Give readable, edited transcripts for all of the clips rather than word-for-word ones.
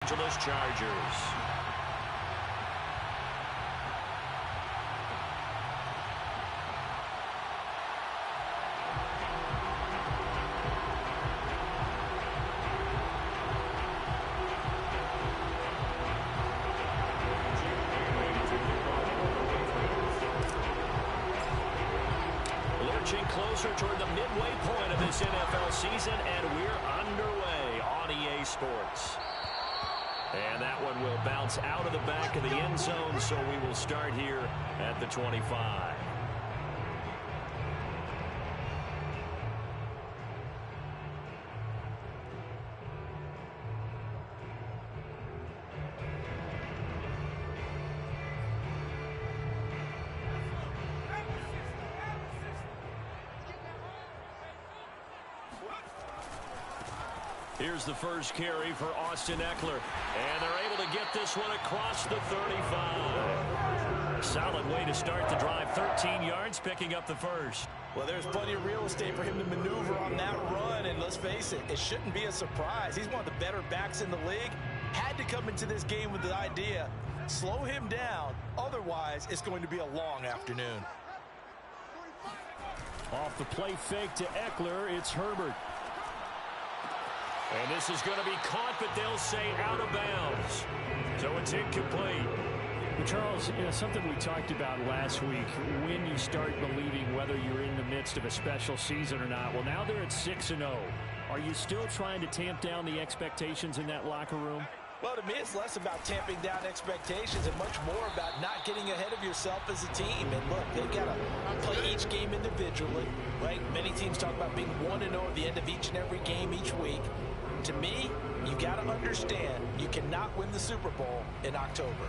Angeles Chargers. Lurching closer toward the midway point of this NFL season, and we're underway on EA Sports. And that one will bounce out of the back of the end zone, so we will start here at the 25. Here's the first carry for Austin Eckler. And they're able to get this one across the 35. Solid way to start the drive. 13 yards, picking up the first. Well, there's plenty of real estate for him to maneuver on that run. And let's face it, it shouldn't be a surprise. He's one of the better backs in the league. Had to come into this game with the idea, slow him down. Otherwise, it's going to be a long afternoon. Off the play fake to Eckler, it's Herbert. And this is going to be caught, but they'll say out of bounds. So it's incomplete. Well, Charles, something we talked about last week, when you start believing whether you're in the midst of a special season or not. Well, now they're at 6-0. Are you still trying to tamp down the expectations in that locker room? Well, to me, it's less about tamping down expectations and much more about not getting ahead of yourself as a team. And look, they've got to play each game individually, right? Many teams talk about being 1-0 at the end of each and every game each week. To me, you got to understand you cannot win the Super Bowl in October.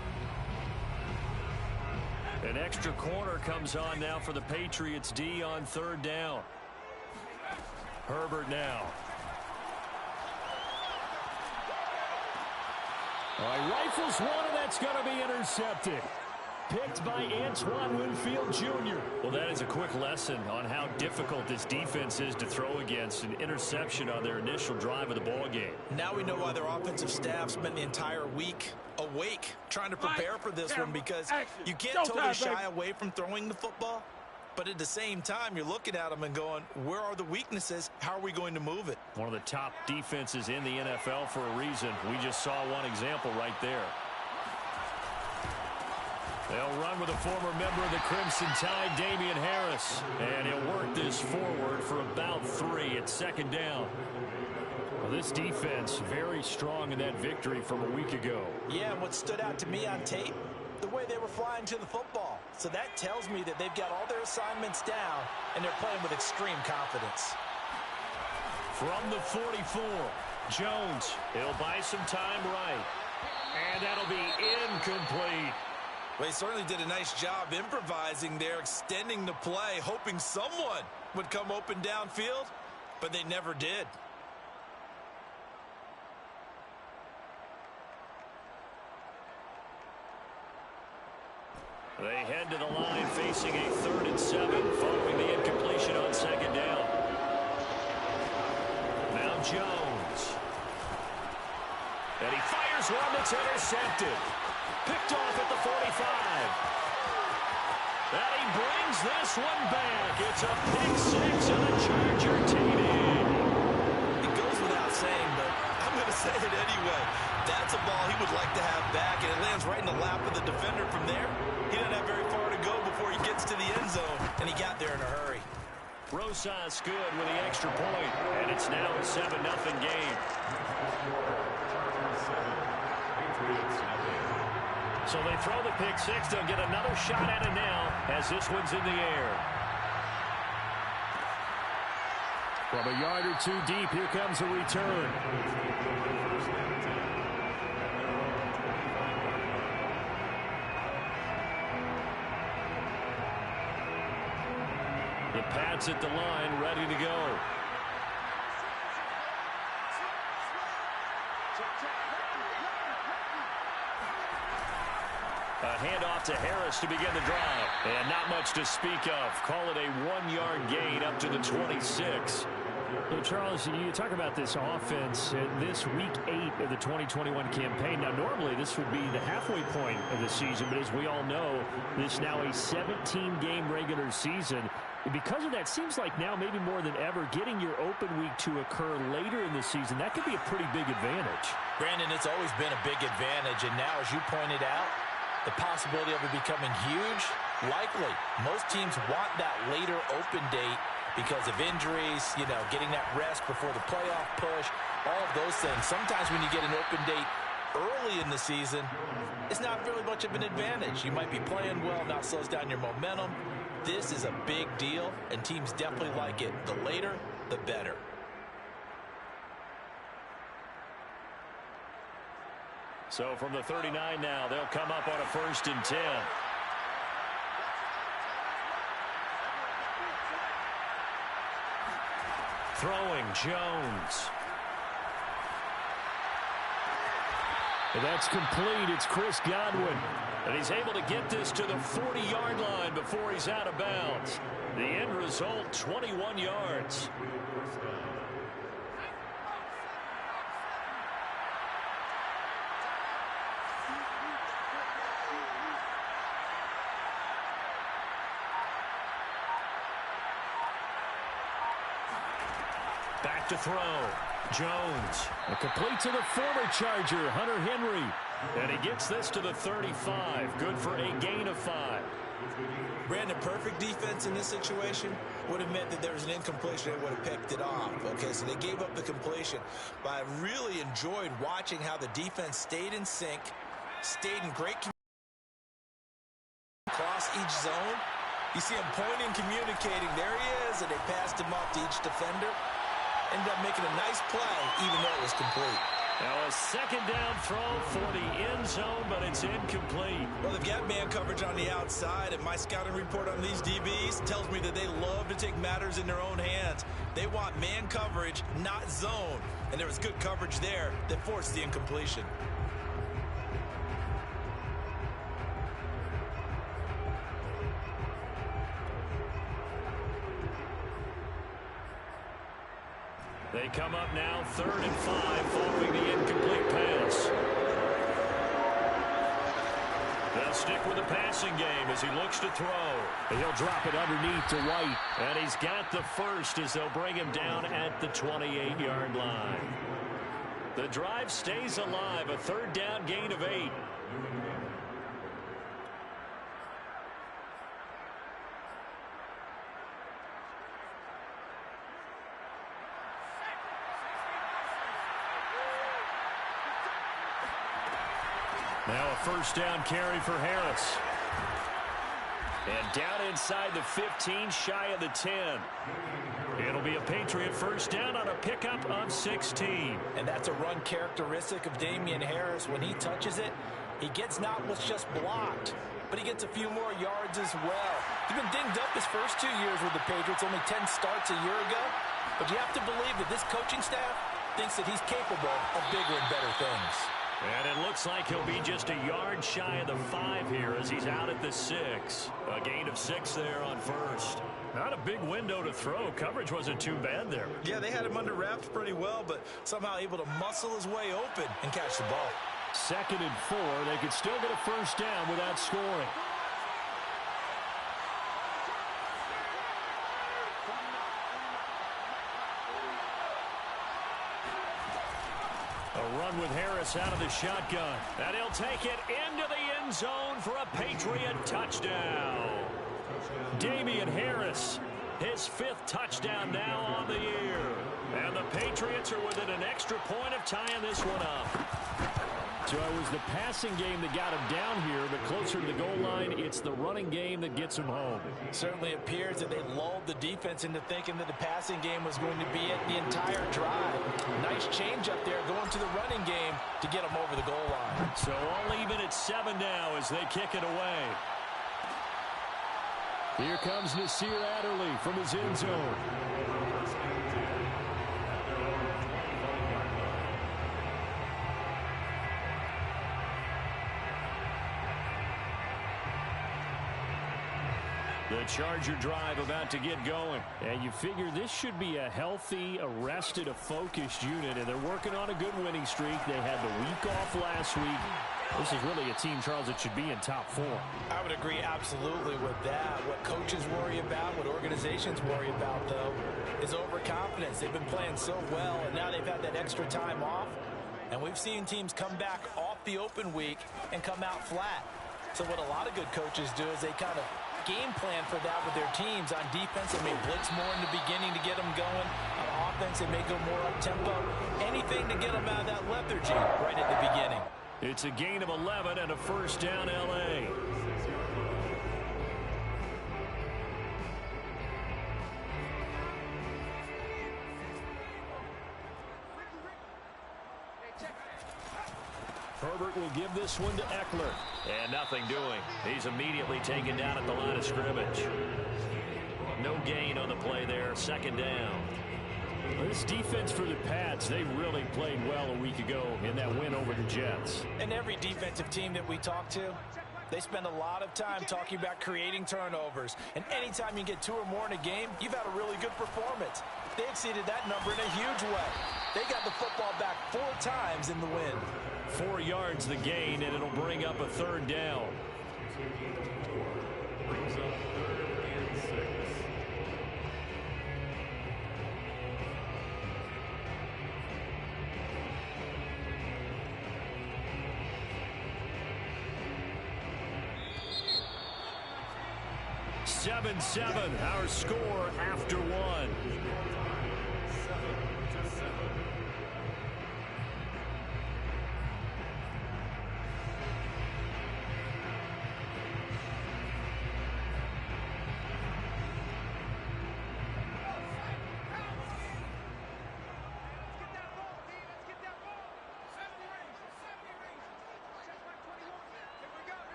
An extra corner comes on now for the Patriots D on third down. Herbert now. All right, rifles one, and that's going to be intercepted. Picked by Antoine Winfield Jr. Well, that is a quick lesson on how difficult this defense is to throw against. An interception on their initial drive of the ball game. Now we know why their offensive staff spent the entire week awake trying to prepare for this one, because you can't totally shy away from throwing the football. But at the same time, you're looking at them and going, where are the weaknesses? How are we going to move it? One of the top defenses in the NFL for a reason. We just saw one example right there. They'll run with a former member of the Crimson Tide, Damian Harris. And he'll work this forward for about 3 at second down. Well, this defense very strong in that victory from a week ago. Yeah, and what stood out to me on tape, the way they were flying to the football. So that tells me that they've got all their assignments down, and they're playing with extreme confidence. From the 44, Jones. He'll buy some time right. And that'll be incomplete. Well, he certainly did a nice job improvising there, extending the play, hoping someone would come open downfield, but they never did. They head to the line facing a 3rd and 7 following the incompletion on second down. Now Jones. And he fires one that's intercepted. Picked off at the 45. And he brings this one back. It's a pick 6 and a Charger TD. It goes without saying, but I'm going to say it anyway. That's a ball he would like to have back, and it lands right in the lap of the defender from there. He doesn't have very far to go before he gets to the end zone, and he got there in a hurry. Rosas good with the extra point, and it's now a 7-0 game. So they throw the pick 6. They'll get another shot at it now as this one's in the air. From a yard or 2 deep, here comes a return. The Pats at the line, ready to go. A handoff to Harris to begin the drive. And not much to speak of. Call it a 1-yard gain up to the 26. Hey, Charles, you talk about this offense this week 8 of the 2021 campaign. Now, normally this would be the halfway point of the season, but as we all know, this is now a 17-game regular season. And because of that, seems like now maybe more than ever, getting your open week to occur later in the season, that could be a pretty big advantage. Brandon, it's always been a big advantage, and now, as you pointed out, the possibility of it becoming huge, likely. Most teams want that later open date because of injuries, you know, getting that rest before the playoff push, all of those things. Sometimes when you get an open date early in the season, it's not really much of an advantage. You might be playing well, now slows down your momentum. This is a big deal, and teams definitely like it. The later, the better. So from the 39 now, they'll come up on a 1st and 10. Throwing, Jones. And that's complete. It's Chris Godwin. And he's able to get this to the 40-yard line before he's out of bounds. The end result, 21 yards. Back to throw. Jones. A complete to the former Charger, Hunter Henry. And he gets this to the 35. Good for a gain of 5. Brandon, perfect defense in this situation would have meant that there was an incompletion. They would have picked it off. Okay, so they gave up the completion. But I really enjoyed watching how the defense stayed in sync, stayed in great across each zone. You see him pointing, communicating. There he is, and they passed him off to each defender. Ended up making a nice play, even though it was complete. Now a 2nd down throw for the end zone, but it's incomplete. Well, they've got man coverage on the outside, and my scouting report on these DBs tells me that they love to take matters in their own hands. They want man coverage, not zone. And there was good coverage there that forced the incompletion. They come up now 3rd and 5 following the incomplete pass. They'll stick with the passing game as he looks to throw. And he'll drop it underneath to White. And he's got the 1st as they'll bring him down at the 28-yard line. The drive stays alive, a 3rd down gain of 8. Now a 1st down carry for Harris. And down inside the 15, shy of the 10. It'll be a Patriot 1st down on a pickup of 16. And that's a run characteristic of Damian Harris. When he touches it, he gets not what's just blocked, but he gets a few more yards as well. He's been dinged up his first 2 years with the Patriots, only 10 starts a year ago. But you have to believe that this coaching staff thinks that he's capable of bigger and better things. And it looks like he'll be just a yard shy of the 5 here as he's out at the 6. A gain of 6 there on 1st. Not a big window to throw. Coverage wasn't too bad there. Yeah, they had him under wraps pretty well, but somehow able to muscle his way open and catch the ball. 2nd and 4. They could still get a 1st down without scoring. A run with Harris out of the shotgun. And he'll take it into the end zone for a Patriot touchdown. Damian Harris, his 5th touchdown now on the year. And the Patriots are within an extra point of tying this one up. So it was the passing game that got him down here, but closer to the goal line, it's the running game that gets him home. Certainly appears that they lulled the defense into thinking that the passing game was going to be it the entire drive. Nice change up there going to the running game to get them over the goal line. So all even at 7 now as they kick it away. Here comes Nasir Adderley from his end zone. The Charger drive about to get going. And you figure this should be a healthy, arrested, a focused unit, and they're working on a good winning streak. They had the week off last week. This is really a team, Charles, that should be in top form. I would agree absolutely with that. What coaches worry about, what organizations worry about, though, is overconfidence. They've been playing so well, and now they've had that extra time off. And we've seen teams come back off the open week and come out flat. So what a lot of good coaches do is they kind of game plan for that with their teams. On defense, they may blitz more in the beginning to get them going. On offense, they may go more up-tempo. Anything to get them out of that lethargy right at the beginning. It's a gain of 11 and a first down, L.A. Herbert will give this one to Eckler. And nothing doing. He's immediately taken down at the line of scrimmage. No gain on the play there. Second down. This defense for the Pats, they really played well a week ago in that win over the Jets. And every defensive team that we talk to, they spend a lot of time talking about creating turnovers. And anytime you get 2 or more in a game, you've had a really good performance. They exceeded that number in a huge way. They got the football back 4 times in the win. 4 yards the gain, and it'll bring up a third down. Brings up 3rd and 6. Seven, our score after 1. 7-7.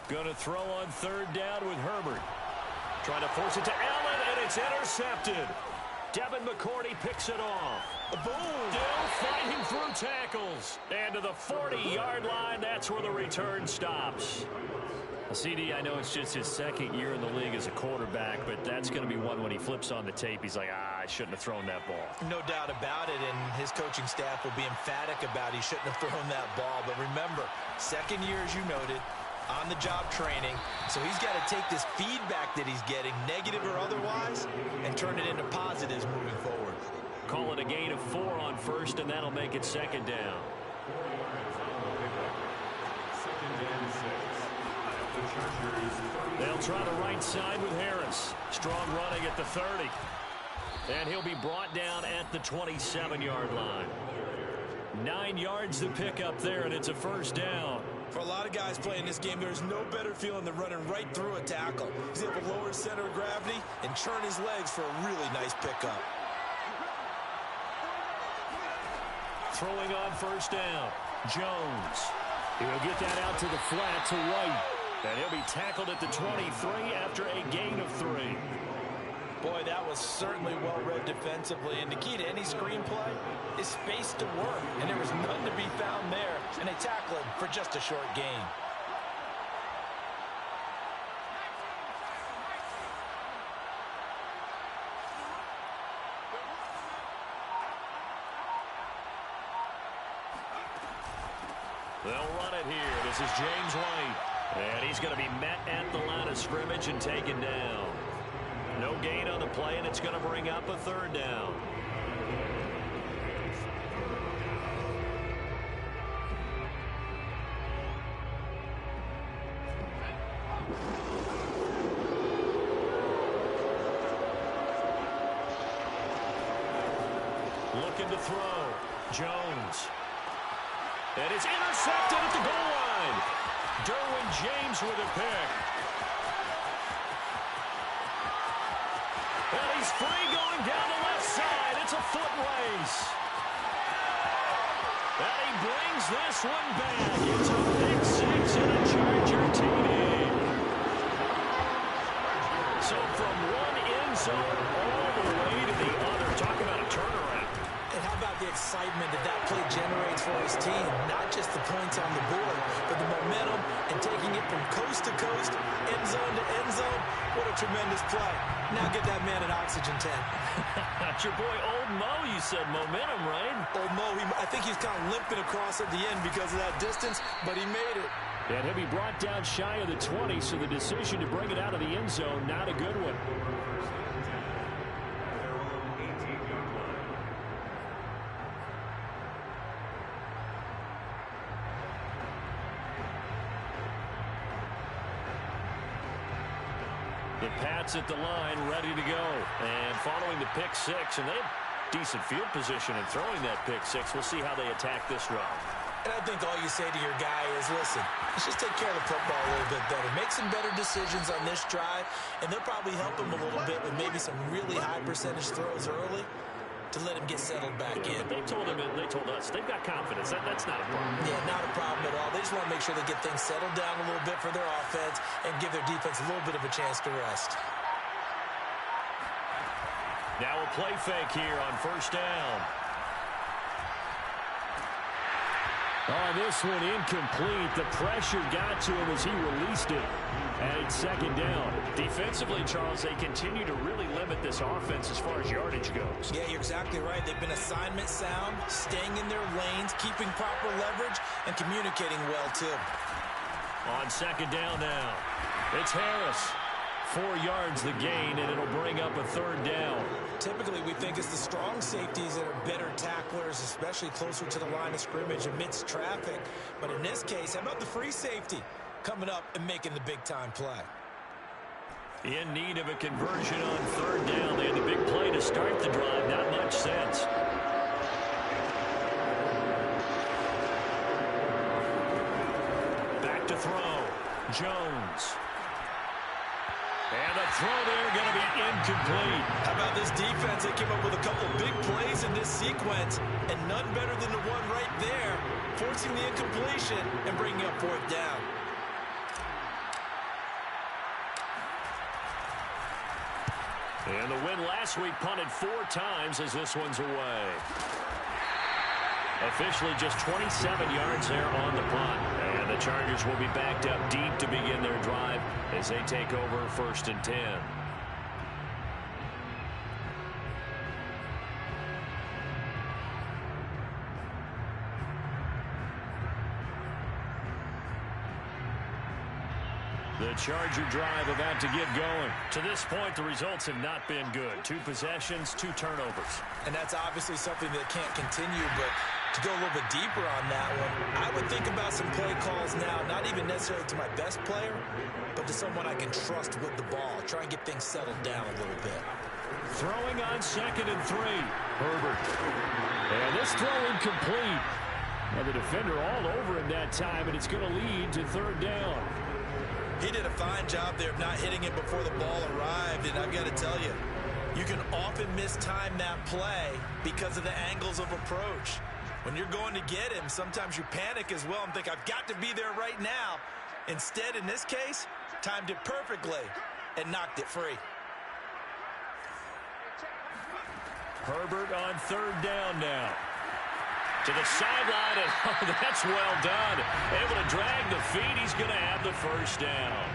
Going to throw on 3rd down with Herbert. Trying to force it to Allen, and it's intercepted. Devin McCourty picks it off. Boom! Still fighting through tackles. And to the 40-yard line, that's where the return stops. CD, I know it's just his 2nd year in the league as a quarterback, but that's going to be one when he flips on the tape. He's like, I shouldn't have thrown that ball. No doubt about it, and his coaching staff will be emphatic about he shouldn't have thrown that ball. But remember, 2nd year, as you noted, on-the-job training, so he's got to take this feedback that he's getting, negative or otherwise, and turn it into positives moving forward. Call it a gain of 4 on 1st, and that'll make it 2nd down. 2nd and 6. They'll try the right side with Harris. Strong running at the 30. And he'll be brought down at the 27-yard line. 9 yards to pick up there, and it's a first down. For a lot of guys playing this game, there's no better feeling than running right through a tackle. He's able to lower his center of gravity and churn his legs for a really nice pickup. Throwing on first down, Jones. He'll get that out to the flat to White. And he'll be tackled at the 23 after a gain of 3. Boy, that was certainly well-read defensively. And the key to any screenplay is space to work. And there was none to be found there. And they tackle him for just a short gain. They'll run it here. This is James White. And he's going to be met at the line of scrimmage and taken down. No gain on the play, and it's going to bring up a 3rd down. Looking to throw. Jones. And it's intercepted at the goal line. Derwin James with a pick. And he's free going down the left side. It's a foot race. And he brings this one back. It's a big 6 and a Charger TD. So from one end end zone all the way to the other. Talk about a turnaround. And how about the excitement that play generates for his team? Not just the points on the board, but the momentum and taking it from coast to coast, end zone to end zone. What a tremendous play. Now get that man an oxygen tank. That's your boy Old Mo, you said. Momentum, right? Old Mo, I think he's kind of limping across at the end because of that distance, but he made it. And he'll be brought down shy of the 20, so the decision to bring it out of the end zone, not a good one. The Pats at the line, ready to go. And following the pick six, and they have decent field position in throwing that pick six. We'll see how they attack this round. And I think all you say to your guy is, listen, let's just take care of the football a little bit better. Make some better decisions on this drive, and they'll probably help him a little bit with maybe some really high percentage throws early to let him get settled back in. They told us, they've got confidence. That's not a problem. Yeah, not a problem at all. They just want to make sure they get things settled down a little bit for their offense and give their defense a little bit of a chance to rest. Now a play fake here on first down. On this one, incomplete. The pressure got to him as he released it. And it's second down. Defensively, Charles, they continue to really limit this offense as far as yardage goes. Yeah, you're exactly right. They've been assignment sound, staying in their lanes, keeping proper leverage, and communicating well, too. On second down now, it's Harris. 4 yards the gain, and it'll bring up a third down. Typically, we think it's the strong safeties that are better tacklers, especially closer to the line of scrimmage amidst traffic. But in this case, how about the free safety coming up and making the big-time play? In need of a conversion on third down. They had the big play to start the drive. Not much sense. Back to throw. Jones. And the throw there going to be incomplete. How about this defense? They came up with a couple big plays in this sequence, and none better than the one right there, forcing the incompletion and bringing up fourth down. And the win last week punted 4 times as this one's away. Officially just 27 yards there on the punt. And the Chargers will be backed up deep to begin their drive as they take over first and 10. The Charger drive about to get going. To this point, the results have not been good. 2 possessions, 2 turnovers. And that's obviously something that can't continue, but to go a little bit deeper on that one, I would think about some play calls now, not even necessarily to my best player, but to someone I can trust with the ball. Try and get things settled down a little bit. Throwing on second and 3. Herbert. And this throw incomplete. Now the defender all over him that time, and it's going to lead to third down. He did a fine job there of not hitting it before the ball arrived, and I've got to tell you, you can often mistime that play because of the angles of approach. When you're going to get him, sometimes you panic as well and think, I've got to be there right now. Instead, in this case, timed it perfectly and knocked it free. Herbert on third down now. To the sideline, and oh, that's well done. Able to drag the feet. He's going to have the first down.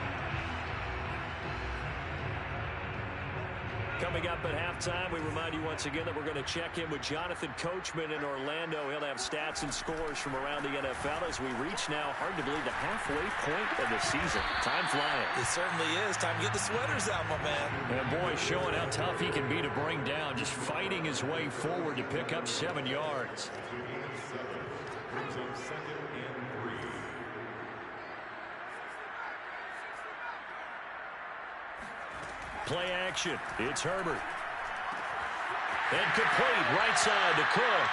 Coming up at halftime, we remind you once again that we're going to check in with Jonathan Coachman in Orlando. He'll have stats and scores from around the NFL as we reach now, hard to believe, the halfway point of the season. Time flying. It certainly is. Time to get the sweaters out, my man. And boy, showing how tough he can be to bring down, just fighting his way forward to pick up 7 yards. Play action. It's Herbert. And complete right side to Cook.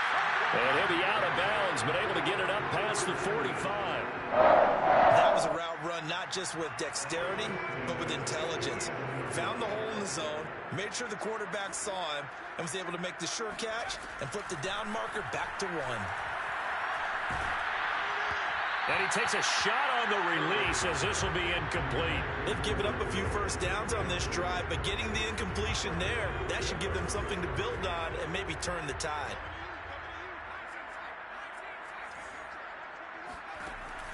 And he'll be out of bounds, but able to get it up past the 45. That was a route run not just with dexterity, but with intelligence. Found the hole in the zone, made sure the quarterback saw him, and was able to make the sure catch and flip the down marker back to 1. And he takes a shot on the release as this will be incomplete. They've given up a few first downs on this drive, but getting the incompletion there, that should give them something to build on and maybe turn the tide.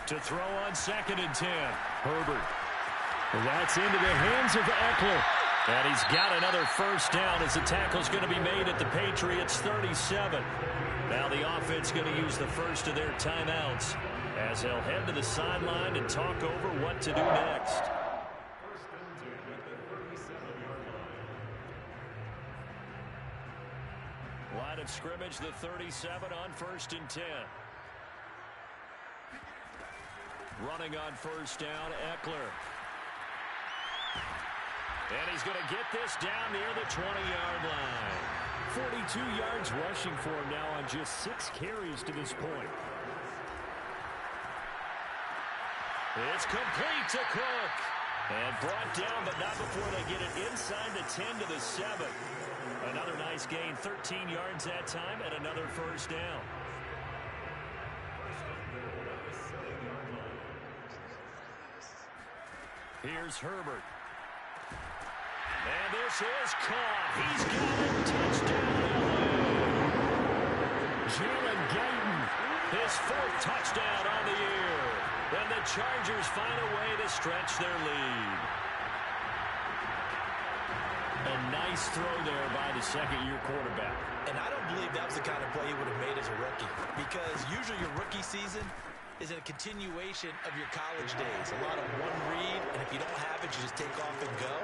To throw on 2nd and 10. Herbert. And that's into the hands of Eckler. And he's got another first down as the tackle's going to be made at the Patriots 37. Now the offense going to use the first of their timeouts as they'll head to the sideline and talk over what to do next. Line of scrimmage, the 37 on 1st and 10. Running on first down, Eckler. And he's going to get this down near the 20-yard line. 42 yards rushing for him now on just 6 carries to this point. It's complete to Cook. And brought down, but not before they get it inside the 10 to the 7. Another nice gain, 13 yards that time, and another first down. Here's Herbert. And this is caught. He's got it. Touchdown, LA. Jalen Guyton. His 4th touchdown on the year. And the Chargers find a way to stretch their lead. A nice throw there by the second-year quarterback. And I don't believe that was the kind of play he would have made as a rookie, because usually your rookie season is a continuation of your college days. A lot of one read, and if you don't have it, you just take off and go.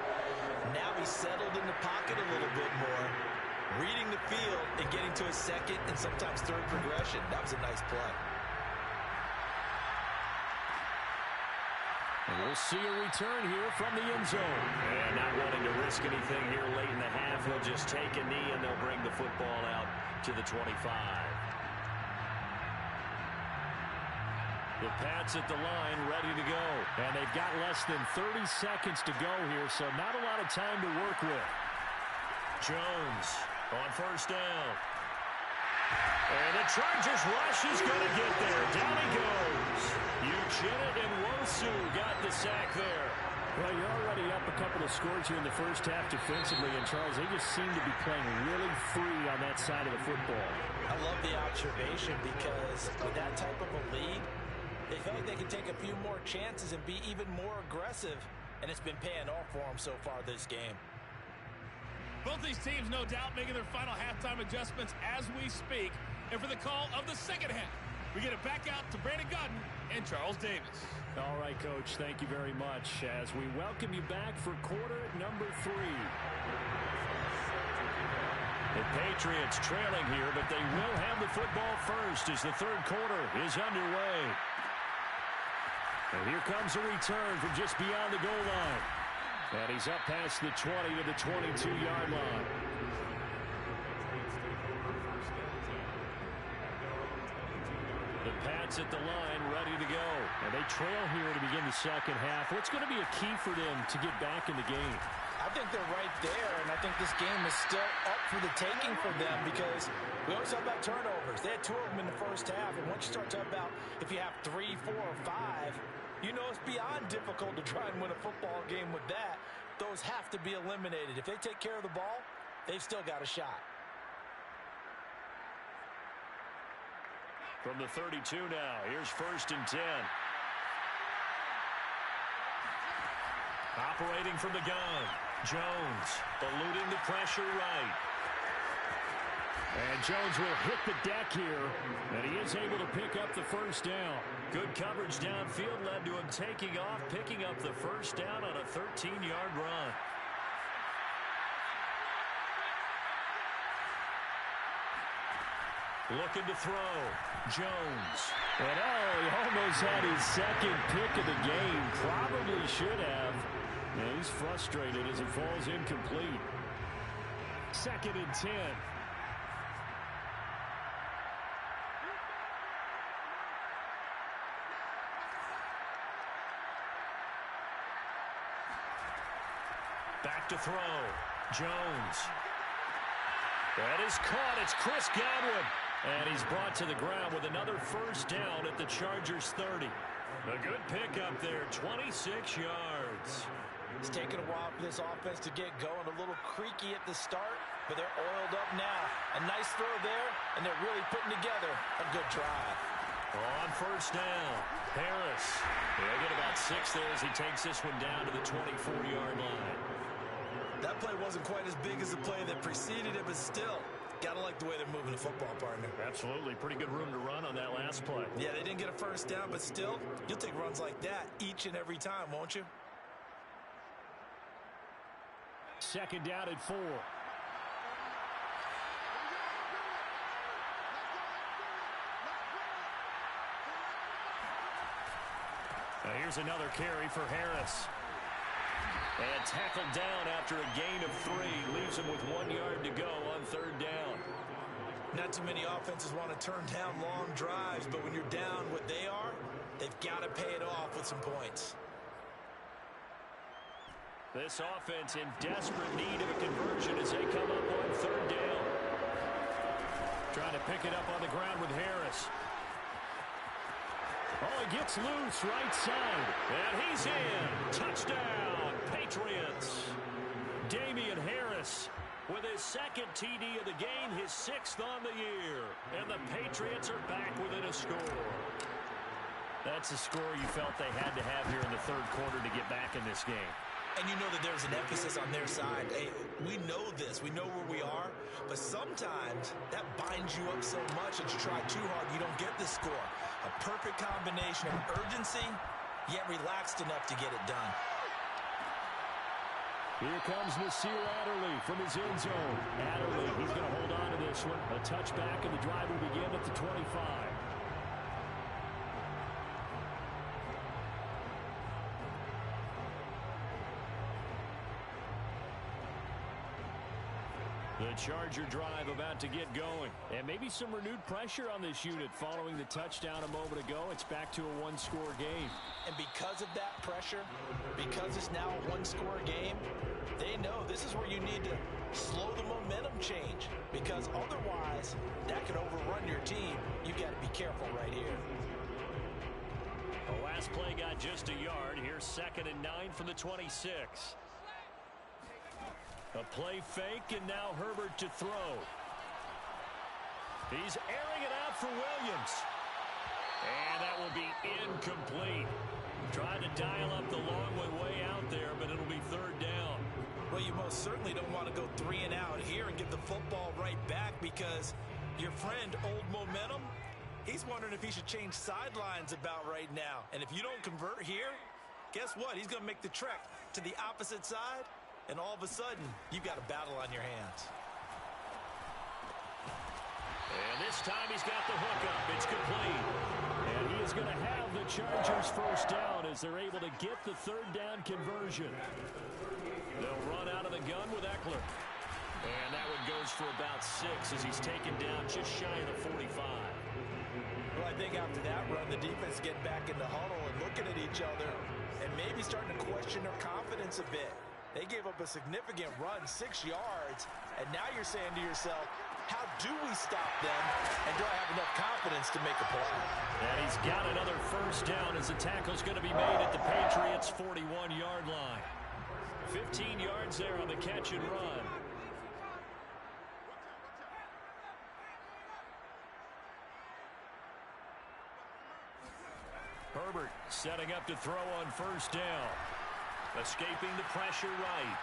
Now he's settled in the pocket a little bit more, reading the field and getting to a second and sometimes third progression. That was a nice play. And we'll see a return here from the end zone. And not wanting to risk anything here late in the half, he'll just take a knee and they'll bring the football out to the 25. The Pats at the line, ready to go. And they've got less than 30 seconds to go here, so not a lot of time to work with. Jones on first down. And the Chargers rush is going to get there. Down he goes. Uchenna and Wosu got the sack there. Well, you're already up a couple of scores here in the first half defensively, and Charles, they just seem to be playing really free on that side of the football. I love the observation, because with that type of a lead, they feel like they can take a few more chances and be even more aggressive, and it's been paying off for them so far this game. Both these teams, no doubt, making their final halftime adjustments as we speak. And for the call of the second half, we get it back out to Brandon Godden and Charles Davis. All right, Coach, thank you very much as we welcome you back for quarter number 3. The Patriots trailing here, but they will have the football first as the third quarter is underway. And here comes a return from just beyond the goal line. And he's up past the 20 to the 22-yard line. The Pats at the line, ready to go. And they trail here to begin the second half. What's going to be a key for them to get back in the game? I think they're right there, and I think this game is still up for the taking for them, because we always talk about turnovers. They had 2 of them in the first half, and once you start talking about if you have 3, 4, or 5, you know it's beyond difficult to try and win a football game with that. Those have to be eliminated. If they take care of the ball, they've still got a shot. From the 32 now, here's 1st and 10. Operating from the gun, Jones eluding the pressure right. And Jones will hit the deck here, and he is able to pick up the first down. Good coverage downfield led to him taking off, picking up the first down on a 13-yard run. Looking to throw, Jones. And he almost had his second pick of the game. Probably should have. And he's frustrated as it falls incomplete. 2nd and 10. Back to throw, Jones. That is caught. It's Chris Godwin. And he's brought to the ground with another first down at the Chargers' 30. A good pickup there, 26 yards. It's taken a while for this offense to get going. A little creaky at the start, but they're oiled up now. A nice throw there, and they're really putting together a good drive. On first down, Harris. He'll get about 6 there as he takes this one down to the 24-yard line. That play wasn't quite as big as the play that preceded it, but still, gotta like the way they're moving the football, partner. Absolutely. Pretty good room to run on that last play. Yeah, they didn't get a first down, but still, you'll take runs like that each and every time, won't you? Second down at 4. Now here's another carry for Harris. And tackled down after a gain of 3. Leaves him with 1 yard to go on third down. Not too many offenses want to turn down long drives, but when you're down what they are, they've got to pay it off with some points. This offense in desperate need of a conversion as they come up on third down. Trying to pick it up on the ground with Harris. Oh, he gets loose right side. And he's in. Touchdown, Patriots. Damian Harris with his second TD of the game, his 6th on the year. And the Patriots are back within a score. That's a score you felt they had to have here in the third quarter to get back in this game. And you know that there's an emphasis on their side. Hey, we know this. We know where we are. But sometimes that binds you up so much that you try too hard, you don't get the score. A perfect combination of urgency, yet relaxed enough to get it done. Here comes Nasir Adderley from his end zone. Adderley, he's going to hold on to this one. A touchback, and the drive will begin at the 25. The Charger drive about to get going. And maybe some renewed pressure on this unit following the touchdown a moment ago. It's back to a one-score game. And because of that pressure, because it's now a one-score game, they know this is where you need to slow the momentum change. Because otherwise, that could overrun your team. You've got to be careful right here. The last play got just a yard. Here's 2nd and 9 from the 26. A play fake, and now Herbert to throw. He's airing it out for Williams. And that will be incomplete. Trying to dial up the long way out there, but it'll be third down. Well, you most certainly don't want to go 3 and out here and give the football right back because your friend, Old Momentum, he's wondering if he should change sidelines about right now. And if you don't convert here, guess what? He's going to make the trek to the opposite side. And all of a sudden, you've got a battle on your hands. And this time he's got the hook up. It's complete. And he is going to have the Chargers first down as they're able to get the third down conversion. They'll run out of the gun with Eckler. And that one goes for about 6 as he's taken down just shy of the 45. Well, I think after that run, the defense getting back in the huddle and looking at each other and maybe starting to question their confidence a bit. They gave up a significant run, 6 yards, and now you're saying to yourself, how do we stop them, and do I have enough confidence to make a play? And he's got another first down as the tackle's going to be made at the Patriots' 41-yard line. 15 yards there on the catch and run. Herbert setting up to throw on first down. Escaping the pressure right.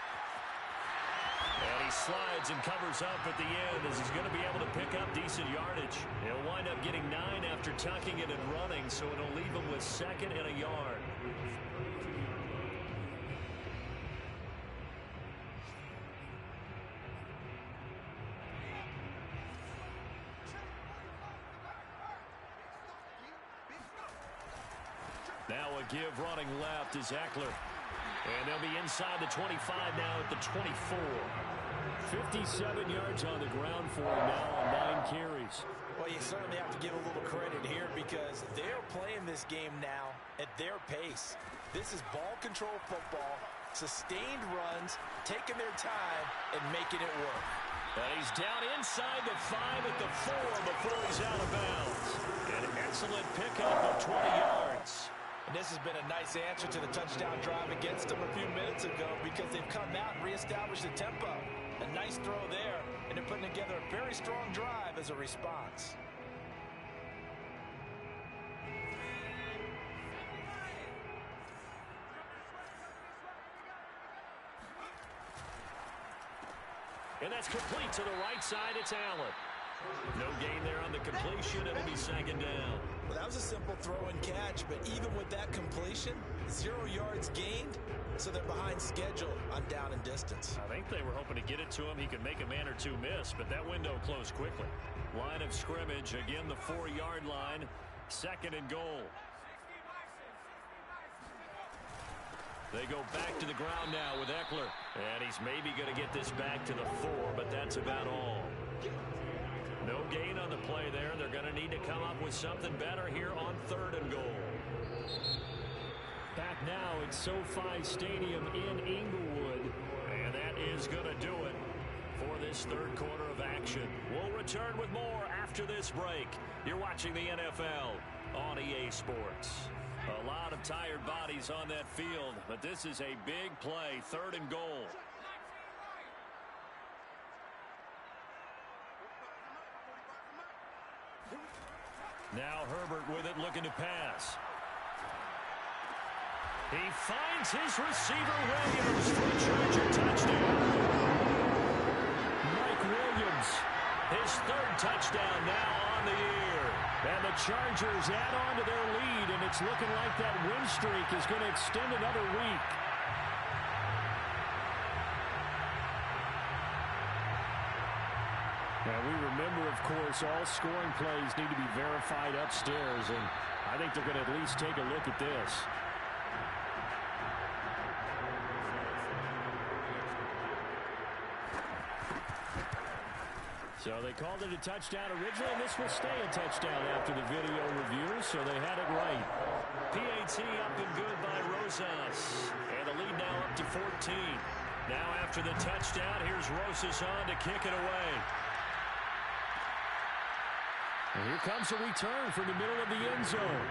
And he slides and covers up at the end as he's going to be able to pick up decent yardage. He'll wind up getting 9 after tucking it and running, so it'll leave him with 2nd and a yard. Now a give running left is Eckler. And they'll be inside the 25 now at the 24. 57 yards on the ground for him now on 9 carries. Well, you certainly have to give a little credit here because they're playing this game now at their pace. This is ball control football, sustained runs, taking their time, and making it work. And he's down inside the 5 at the 4 before he's out of bounds. An excellent pickup of 20 yards. And this has been a nice answer to the touchdown drive against them a few minutes ago because they've come out and reestablished the tempo. A nice throw there, and they're putting together a very strong drive as a response. And that's complete to the right side. It's Allen. No gain there on the completion. It'll be second down. Well, that was a simple throw and catch, but even with that completion, 0 yards gained, so they're behind schedule on down and distance. I think they were hoping to get it to him. He could make a man or two miss, but that window closed quickly. Line of scrimmage, again the 4-yard line, second and goal. They go back to the ground now with Eckler. And he's maybe going to get this back to the 4, but that's about all. No gain on the play there. They're going to need to come up with something better here on third and goal. Back now at SoFi Stadium in Inglewood. And that is going to do it for this third quarter of action. We'll return with more after this break. You're watching the NFL on EA Sports. A lot of tired bodies on that field, but this is a big play, third and goal. Now Herbert with it, looking to pass. He finds his receiver, Williams, for a Charger touchdown. Mike Williams, his third touchdown now on the year. And the Chargers add on to their lead, and it's looking like that win streak is going to extend another week. Now, we remember, of course, all scoring plays need to be verified upstairs, and I think they're going to at least take a look at this. So they called it a touchdown originally, and this will stay a touchdown after the video review, so they had it right. PAT up and good by Rosas. And the lead now up to 14. Now after the touchdown, here's Rosas on to kick it away. And here comes a return from the middle of the end zone.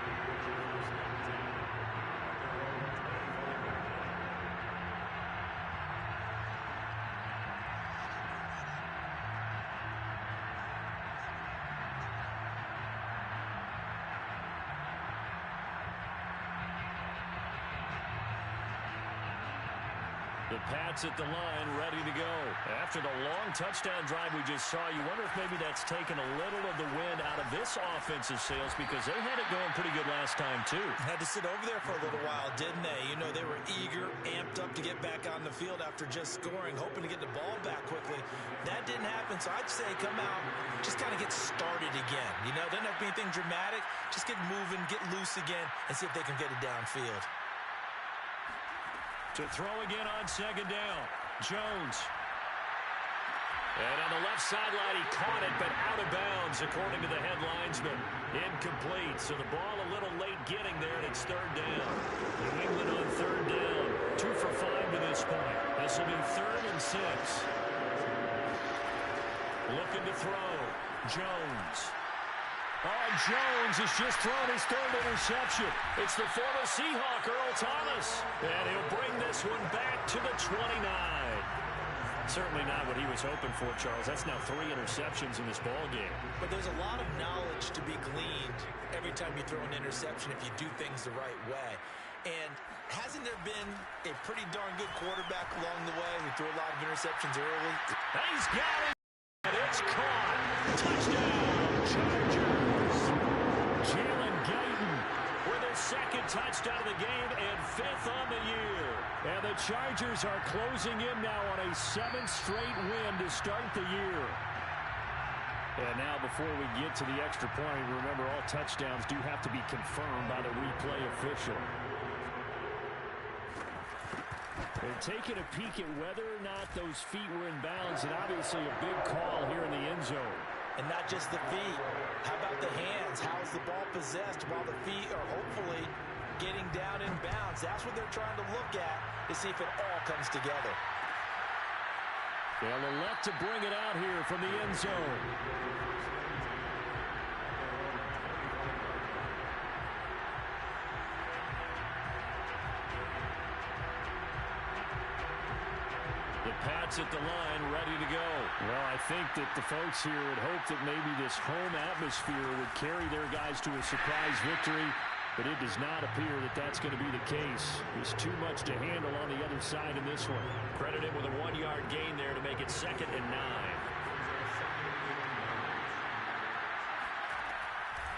The Pats at the line, ready to go. After the long touchdown drive we just saw, you wonder if maybe that's taken a little of the wind out of this offensive sails because they had it going pretty good last time, too. Had to sit over there for a little while, didn't they? You know, they were eager, amped up to get back on the field after just scoring, hoping to get the ball back quickly. That didn't happen, so I'd say come out, just kind of get started again. You know, doesn't have to be anything dramatic. Just get moving, get loose again, and see if they can get it downfield. To throw again on second down, Jones. And on the left sideline, he caught it, but out of bounds, according to the head linesman. Incomplete, so the ball a little late getting there, and it's third down. New England on third down, 2 for 5 to this point. This will be 3rd and 6. Looking to throw, Jones. Oh, Jones has just thrown his 3rd interception. It's the former Seahawk, Earl Thomas. And he'll bring this one back to the 29. Certainly not what he was hoping for, Charles. That's now 3 interceptions in this ball game. But there's a lot of knowledge to be gleaned every time you throw an interception if you do things the right way. And hasn't there been a pretty darn good quarterback along the way who threw a lot of interceptions early? He's got it. And it's caught. Touchdown, Chargers. Jalen Guyton with his 2nd touchdown of the game and 5th on the year. And the Chargers are closing in now on a 7th straight win to start the year. And now before we get to the extra point, remember all touchdowns do have to be confirmed by the replay official. They're taking a peek at whether or not those feet were in bounds, and obviously a big call here in the end zone. And not just the feet. How about the hands? How's the ball possessed while the feet are hopefully getting down in bounds? That's what they're trying to look at to see if it all comes together. They'll elect to bring it out here from the end zone. The Pats at the line, ready to go. Well, I think that the folks here had hoped that maybe this home atmosphere would carry their guys to a surprise victory, but it does not appear that that's going to be the case. There's too much to handle on the other side in this one. Credit him with a 1-yard gain there to make it 2nd and 9.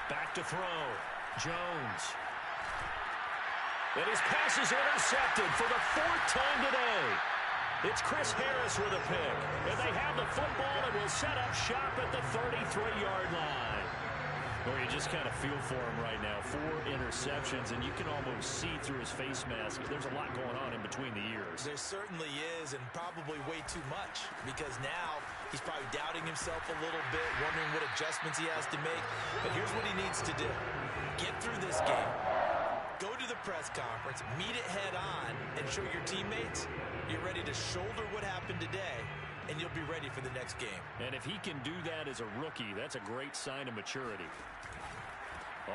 Back to throw. Jones. And his pass is intercepted for the 4th time today. It's Chris Harris with a pick. And they have the football and will set up shop at the 33-yard line. Or you just kind of feel for him right now. 4 interceptions, and you can almost see through his face mask. There's a lot going on in between the ears. There certainly is, and probably way too much, because now he's probably doubting himself a little bit, wondering what adjustments he has to make. But here's what he needs to do. Get through this game. Go to the press conference, meet it head on, and show your teammates you're ready to shoulder what happened today, and you'll be ready for the next game. And if he can do that as a rookie, that's a great sign of maturity.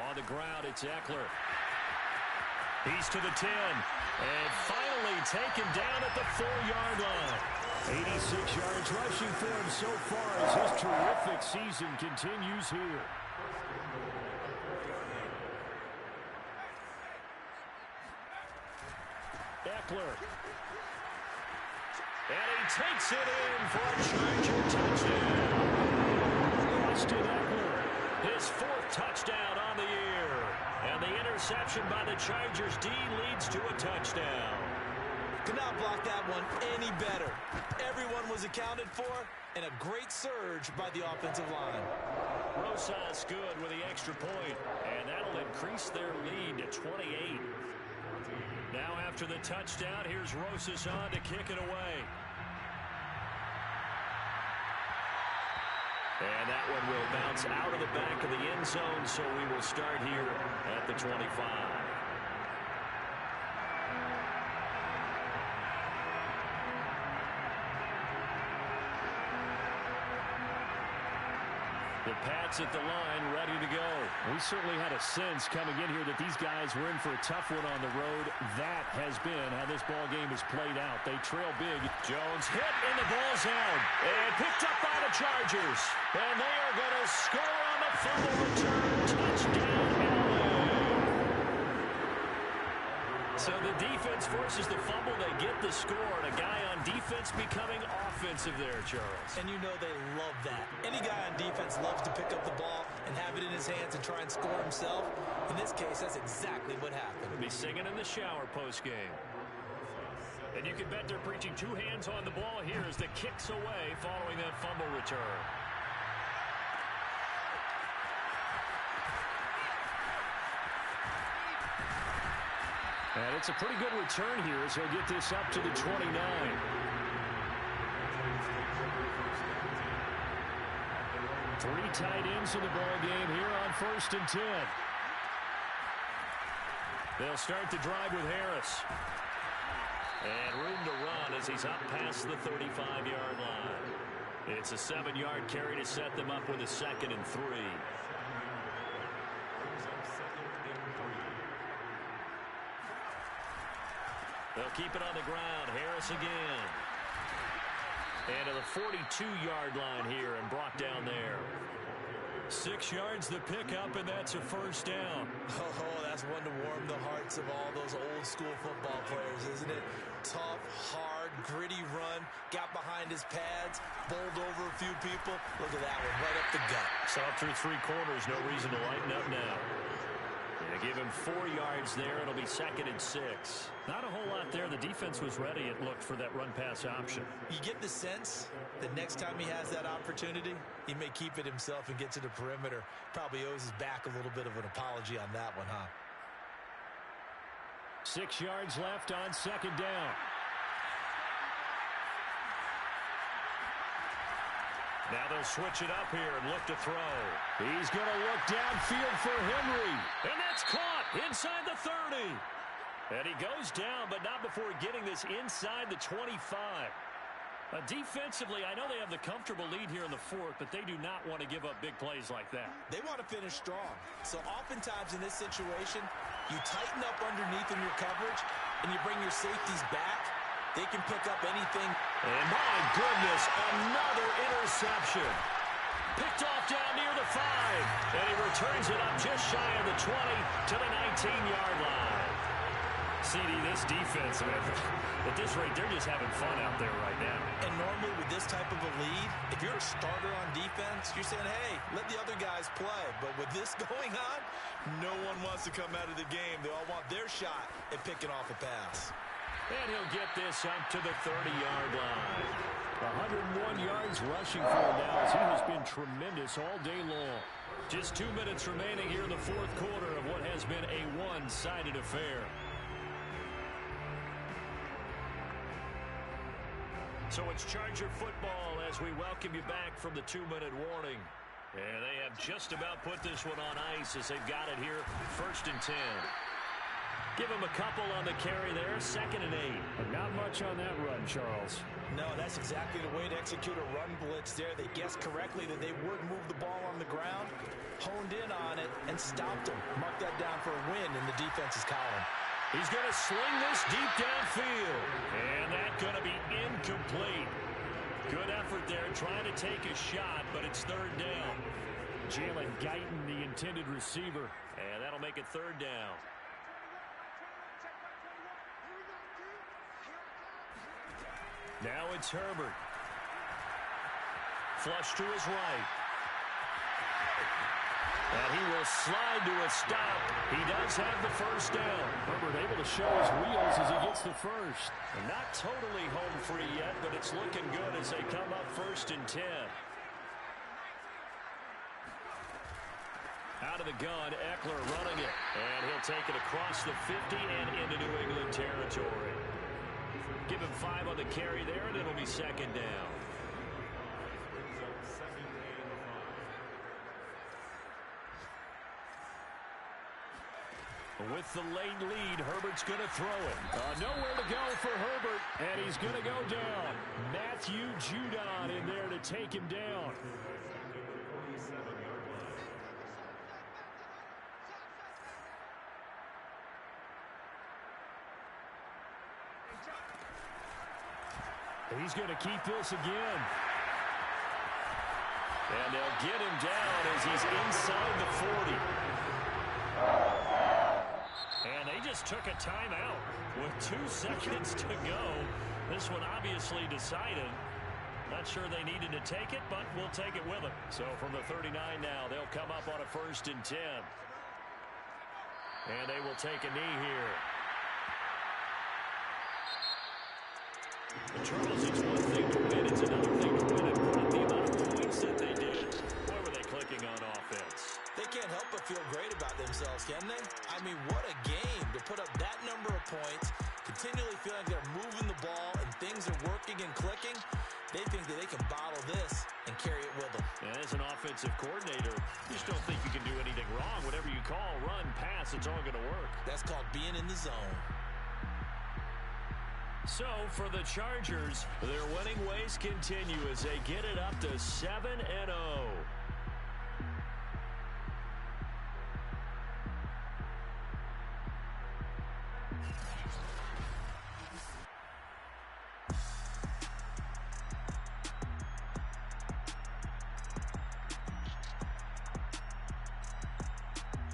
On the ground, it's Eckler. He's to the 10. And finally taken down at the 4-yard line. 86 yards rushing for him so far as his terrific season continues here. Eckler. And he takes it in for a Charger touchdown. Austin Eckler. His 4th touchdown on the year. And the interception by the Chargers D leads to a touchdown. Could not block that one any better. Everyone was accounted for, and a great surge by the offensive line. Rosas good with the extra point, and that'll increase their lead to 28. Now after the touchdown, here's Rosas on to kick it away. And that one will bounce out of the back of the end zone, so we will start here at the 25. The Pats at the line, ready to go. We certainly had a sense coming in here that these guys were in for a tough one on the road. That has been how this ball game is played out. They trail big. Jones hit in the ball zone and picked up by the Chargers. And they are going to score on the fumble return. Touchdown, LA. So the defense forces the fumble. They get the score. And a guy on defense becoming offensive there, Charles. And you know they love that. Any guy on defense loves to pick up the ball and have it in his hands and try and score himself. In this case, that's exactly what happened. Be singing in the shower post-game. And you can bet they're preaching 2 hands on the ball here as the kick's away following that fumble return. And it's a pretty good return here as he'll get this up to the 29. 3 tight ends in the ball game here on 1st and 10. They'll start the drive with Harris. And room to run as he's up past the 35-yard line. It's a 7-yard carry to set them up with a 2nd and 3. They'll keep it on the ground. Harris again. And to the 42-yard line here and brought down there. 6 yards the pickup, and that's a 1st down. Oh, that's one to warm the hearts of all those old-school football players, isn't it? Tough, hard, gritty run. Got behind his pads, bowled over a few people. Look at that one, right up the gut. Saw through 3 quarters. No reason to lighten up now. They give him 4 yards there. It'll be 2nd and 6. Not a whole lot there. The defense was ready, it looked, for that run-pass option. You get the sense that next time he has that opportunity, he may keep it himself and get to the perimeter. Probably owes his back a little bit of an apology on that one, huh? 6 yards left on 2nd down. Now they'll switch it up here and look to throw. He's going to look downfield for Henry. And that's caught inside the 30. And he goes down, but not before getting this inside the 25. Defensively, I know they have the comfortable lead here in the fourth, but they do not want to give up big plays like that. They want to finish strong. So oftentimes in this situation, you tighten up underneath in your coverage, and you bring your safeties back. They can pick up anything. And my goodness, another interception. Picked off down near the 5. And he returns it up just shy of the 20 to the 19-yard line. CD, this defense, man, at this rate, they're just having fun out there right now. And normally with this type of a lead, if you're a starter on defense, you're saying, hey, let the other guys play. But with this going on, no one wants to come out of the game. They all want their shot at picking off a pass. And he'll get this up to the 30-yard line. 101 yards rushing for him now as he has been tremendous all day long. Just 2 minutes remaining here in the fourth quarter of what has been a one-sided affair. So it's Charger football as we welcome you back from the 2-minute warning. And they have just about put this one on ice as they've got it here, 1st and 10. Give him a couple on the carry there, 2nd and 8. Not much on that run, Charles. No, that's exactly the way to execute a run blitz there. They guessed correctly that they would move the ball on the ground, honed in on it, and stopped them. Mark that down for a win in the defense's column. He's going to sling this deep downfield. And that's going to be incomplete. Good effort there trying to take a shot, but it's 3rd down. Jalen Guyton, the intended receiver. And that'll make it 3rd down. Now it's Herbert. Flush to his right. And he will slide to a stop. He does have the 1st down. Herbert able to show his wheels as he gets the 1st. And not totally home free yet, but it's looking good as they come up 1st and 10. Out of the gun, Eckler running it. And he'll take it across the 50 and into New England territory. Give him 5 on the carry there, and it'll be 2nd down. With the late lead, Herbert's going to throw it. Nowhere to go for Herbert, and he's going to go down. Matthew Judon in there to take him down. He's going to keep this again. And they'll get him down as he's inside the 40. And they just took a timeout with 2 seconds to go. This one obviously decided. Not sure they needed to take it, but we'll take it with them. So from the 39 now, they'll come up on a 1st and 10. And they will take a knee here. Charles, it's one thing to win, it's another thing to win it. But the amount of points that they did, boy, were they clicking on offense. They can't help but feel great about themselves, can they? I mean, what a game to put up that number of points, continually feel like they're moving the ball and things are working and clicking. They think that they can bottle this and carry it with them. And as an offensive coordinator, you just don't think you can do anything wrong. Whatever you call, run, pass, it's all going to work. That's called being in the zone. So, for the Chargers, their winning ways continue as they get it up to 7-0.